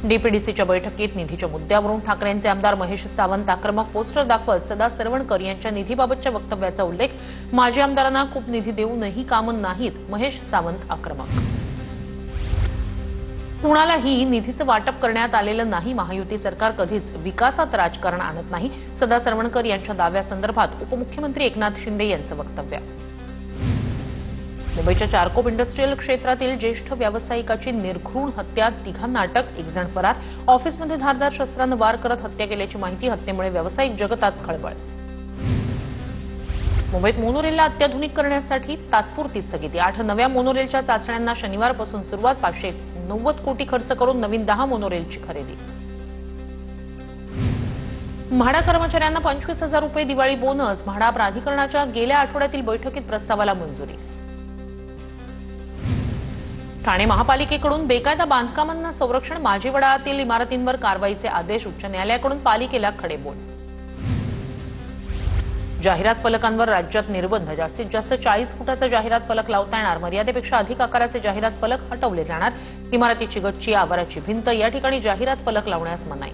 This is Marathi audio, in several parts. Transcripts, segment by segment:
डीपीडीसीच्या बैठकीत निधीच्या मुद्द्यावरून ठाकरेंचे आमदार महेश सावंत आक्रमक पोस्टर दाखवत सदा सरवणकर यांच्या निधीबाबतच्या वक्तव्याचा उल्लेख। माजी आमदारांना खूप निधी देऊनही कामं नाहीत, महेश सावंत आक्रमक। कुणालाही निधीचं वाटप करण्यात आलेलं नाही। महायुती सरकार कधीच विकासात राजकारण आणत नाही, सदा सरवणकर यांच्या दाव्यासंदर्भात उपमुख्यमंत्री एकनाथ शिंदे यांचं वक्तव्य। मुंबईच्या चारकोप इंडस्ट्रियल क्षेत्रातील ज्येष्ठ व्यावसायिकाची निर्घृण हत्या, तिघांना अटक, एक जण फरार। ऑफिसमध्ये धारदार शस्त्रानं वार करत हत्या केल्याची माहिती। हत्येमुळे व्यावसायिक जगतात खळबळ। मुंबईत मोनोरेलला अत्याधुनिक करण्यासाठी तात्पुरती स्थगिती। 8 नव्या मोनोरेलच्या चाचण्यांना शनिवारपासून सुरुवात। 590 कोटी खर्च करून नवीन 10 मोनोरेलची खरेदी। म्हाडा कर्मचाऱ्यांना 25,000 रुपये दिवाळी बोनस। म्हाडा प्राधिकरणाच्या गेल्या आठवड्यातील बैठकीत प्रस्तावाला मंजुरी। ठाणे महापालिकेकडून बेकायदा बांधकामांना संरक्षण। माजीवडातील इमारतींवर कारवाईचे आदेश। उच्च न्यायालयाकडून पालिकेला खडेबोल। जाहिरात फलकांवर राज्यात निर्बंध। जास्तीत जास्त 40 फुटाचा जाहिरात फलक लावता येणार। मर्यादेपेक्षा अधिक आकाराचे जाहिरात फलक हटवले जाणार। इमारतीची गच्ची, आवाराची भिंत या ठिकाणी जाहिरात फलक लावण्यास मनाई।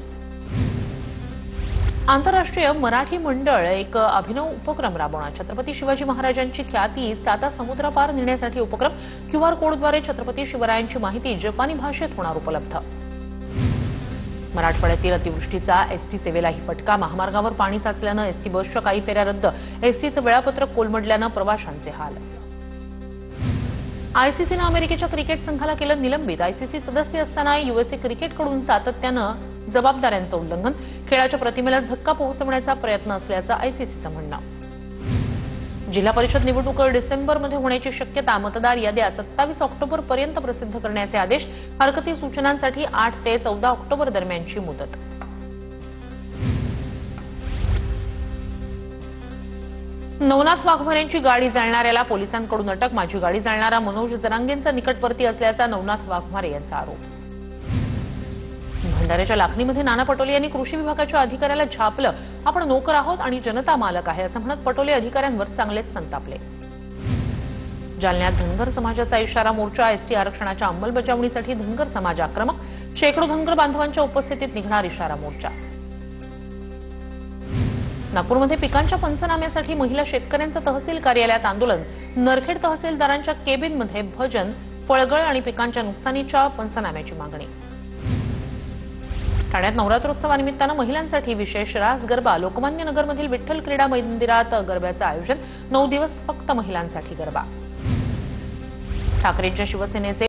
आंतरराष्ट्रीय मराठी मंडळ एक अभिनव उपक्रम राबवणार। छत्रपती शिवाजी महाराजांची ख्याती 7 समुद्रपार नेण्यासाठी उपक्रम। क्यूआर कोडद्वारे छत्रपती शिवरायांची माहिती जपानी भाषेत होणार उपलब्ध। मराठवाड्यातील अतिवृष्टीचा एसटी सेवेलाही फटका। महामार्गावर पाणी साचल्यानं एसटी बसच्या काही फेऱ्या रद्द। एसटीचं वेळापत्रक कोलमडल्यानं प्रवाशांचे हाल। आयसीसीनं अमेरिकेच्या क्रिकेट संघाला केलं निलंबित। आयसीसी सदस्य असताना यूएसए क्रिकेटकडून सातत्यानं जबाबदाऱ्यांचं उल्लंघन। खेळाच्या प्रतिमेला धक्का पोहोचवण्याचा प्रयत्न असल्याचं आयसीसीचं म्हणणं। जिल्हा परिषद निवडणूक डिसेंबरमध्ये होण्याची शक्यता। मतदार याद्या 27 ऑक्टोबरपर्यंत प्रसिद्ध करण्याचे आदेश। हरकती सूचनांसाठी 8 ते 14 ऑक्टोबर दरम्यानची मुदत। नवनाथ वाघमारेंची गाडी जाळणाऱ्याला पोलिसांकडून अटक। माझी गाडी जाळणारा मनोज जरांगेंचा निकटवर्ती असल्याचा नवनाथ वाघमारे यांचा आरोप। भंडाऱ्याच्या लाखनीमध्ये नाना पटोले यांनी कृषी विभागाच्या अधिकाऱ्याला झापलं। आपण नोकर आहोत आणि जनता मालक आहे असं म्हणत पटोले अधिकाऱ्यांवर चांगलेच संतापले। जालन्यात धनगर समाजाचा इशारा मोर्चा। एसटी आरक्षणाच्या अंमलबजावणीसाठी धनगर समाज आक्रमक। शेकडो धनगर बांधवांच्या उपस्थितीत निघणार इशारा मोर्चा। नागपूरमध्ये पिकांच्या पंचनाम्यासाठी महिला शेतकऱ्यांचं तहसील कार्यालयात आंदोलन। नरखेड तहसीलदारांच्या केबिनमध्ये भजन। फळगळ आणि पिकांच्या नुकसानीच्या पंचनाम्याची मागणी। ठाण्यात नवरात्रोत्सवानिमित्तानं महिलांसाठी विशेष रास गरबा। लोकमान्य नगरमधील विठ्ठल क्रीडा मंदिरात गरब्याचं आयोजन। 9 दिवस फक्त महिलांसाठी गरबा। ठाकरेंच्या शिवसेनेचे